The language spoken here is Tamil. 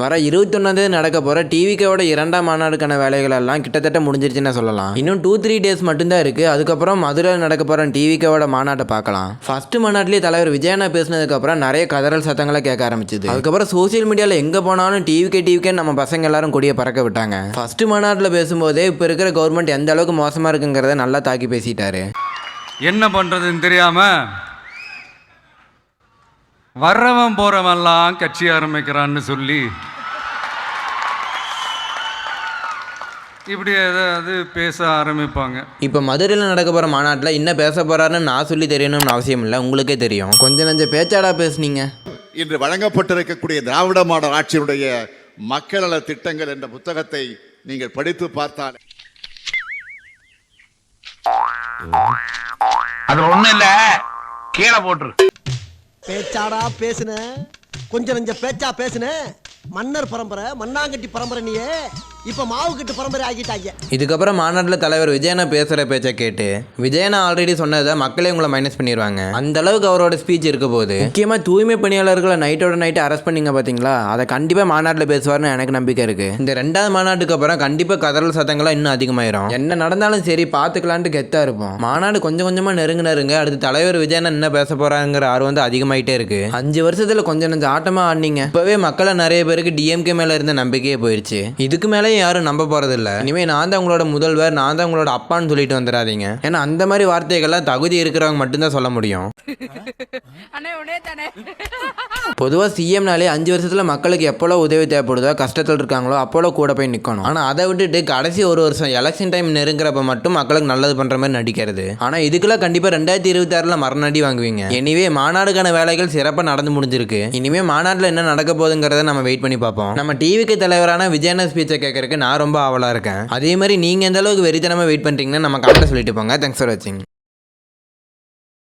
வர 21 நடக்க போகிற டிவிக்கோட 2ஆம் மாநாடுக்கான வேலைகள் எல்லாம் கிட்டத்தட்ட முடிஞ்சிருச்சுன்னு சொல்லலாம். இன்னும் 2-3 டேஸ் மட்டும்தான் இருக்குது. அதுக்கப்புறம் மதுரையில் நடக்க போகிற டிவிக்கோட மாநாட்டை பார்க்கலாம். ஃபஸ்ட்டு மாநாட்டிலேயே தலைவர் விஜயண்ணா பேசினதுக்கப்புறம் நிறைய கதறல் சத்தங்களை கேட்க ஆரம்பிச்சுது. அதுக்கப்புறம் சோசியல் மீடியாவில் எங்கே போனாலும் டிவிக்கே நம்ம பசங்க எல்லாரும் கொடியை பறக்க விட்டாங்க. ஃபஸ்ட்டு மாநாட்டில் பேசும்போதே இப்போ இருக்கிற கவர்மெண்ட் எந்த அளவுக்கு மோசமாக இருக்குங்கிறத நல்லா தாக்கி பேசிட்டாரு. என்ன பண்ணுறதுன்னு தெரியாமல் வர்றவன் போகிறவன்லாம் கட்சி ஆரம்பிக்கிறான்னு சொல்லி இப்படி ஏதாவது பேச ஆரம்பிப்பாங்க. இப்போ மதுரையில் நடக்க போகிற மாநாட்டில் என்ன பேச போகிறாருன்னு நான் சொல்லி தெரியணும்னு அவசியம் இல்லை, உங்களுக்கே தெரியும். கொஞ்சம் நஞ்சம் பேச்சாடா பேசுனீங்க. இன்று வழங்கப்பட்டிருக்கக்கூடிய திராவிட மாடல் ஆட்சியினுடைய மக்கள் நல திட்டங்கள் என்ற புத்தகத்தை நீங்கள் படித்து பார்த்தால் அது ஒண்ணு இல்ல, கீழே போட்டுரு. பேச்சாடா பேசுன, கொஞ்சம் நஞ்ச பேச்சா பேசுன. மன்னர் பரம்பரை, மண்ணாங்கட்டி பரம்பரை, நீயே இப்ப மாவு கட்டு பரம்பரை ஆகிட்டாங்க. இதுக்கப்புறம் மாநாட்டில் தலைவர் விஜயண்ணா பேசுகிற பேச்சை கேட்டு விஜயண்ணா ஆல்ரெடி சொன்னதை மக்களே உங்களை மைனஸ் பண்ணிடுவாங்க. அந்த அளவுக்கு அவரோட ஸ்பீச் இருக்க போது. முக்கியமாக தூய்மை பணியாளர்களை நைட்டோட நைட்டு அரெஸ்ட் பண்ணிங்க பார்த்தீங்களா, அதை கண்டிப்பாக மாநாட்டில் பேசுவார்னு எனக்கு நம்பிக்கை இருக்குது. இந்த 2வது மாநாட்டுக்கு அப்புறம் கண்டிப்பாக கதறல் சத்தங்கள்லாம் இன்னும் அதிகமாயிரும். என்ன நடந்தாலும் சரி பார்த்துக்கலான்ட்டு கெத்தாக இருப்போம். மாநாடு கொஞ்சம் கொஞ்சமாக நெருங்க அடுத்து தலைவர் விஜயண்ணா என்ன பேச போகிறாங்கிற ஆர்வம் வந்து அதிகமாயிட்டே இருக்கு. 5 வருஷத்தில் கொஞ்சம் நஞ்சம் ஆட்டமாக ஆடினீங்க. இப்போவே மக்களை நிறைய பேருக்கு டிஎம்கே மேலே இருந்த நம்பிக்கையே போயிடுச்சு. இதுக்கு மேலே யாரும் நம்ப போறதில்ல. இனிமே நான் தான் உங்களோட முதல்வர், நான் தான் உங்களோட அப்பான்னு சொல்லிட்டு வந்துடாதீங்க. ஏன்னா அந்த மாதிரி வார்த்தைகள்லாம் தகுதி இருக்கிறவங்க மட்டும்தான் சொல்ல முடியும். பொதுவாக சிஎம்னாலே 5 வருஷத்துல மக்களுக்கு எப்போல்லாம் உதவி தேவைப்படுதோ, கஷ்டத்தில் இருக்காங்களோ அப்போல்லாம் கூட போய் நிற்கணும். ஆனால் அதை விட்டுட்டு கடைசி 1 வருஷம் எலெக்ஷன் டைம் நெருங்குறப்ப மட்டும் மக்களுக்கு நல்லது பண்ற மாதிரி நடிக்கிறது. ஆனால் இதுக்கெல்லாம் கண்டிப்பாக 2026 மரணடி வாங்குவீங்க. எனிவே மாநாடுக்கான வேலைகள் சிறப்பாக நடந்து முடிஞ்சிருக்கு. இனிமே மாநாட்டில் என்ன நடக்க போகுதுங்கிறத நம்ம வெயிட் பண்ணி பார்ப்போம். நம்ம டிவிக்கு தலைவரான விஜயண்ணா ஸ்பீச்சை கேட்கறதுக்கு நான் ரொம்ப ஆவலாக இருக்கேன். அதே மாதிரி நீங்கள் எந்த அளவுக்கு வெறித்தனமாக வெயிட் பண்ணுறீங்கன்னு நம்ம கமெண்ட்டில் சொல்லிட்டு போங்க. தேங்க்ஸ் ஃபார் வாட்சிங்.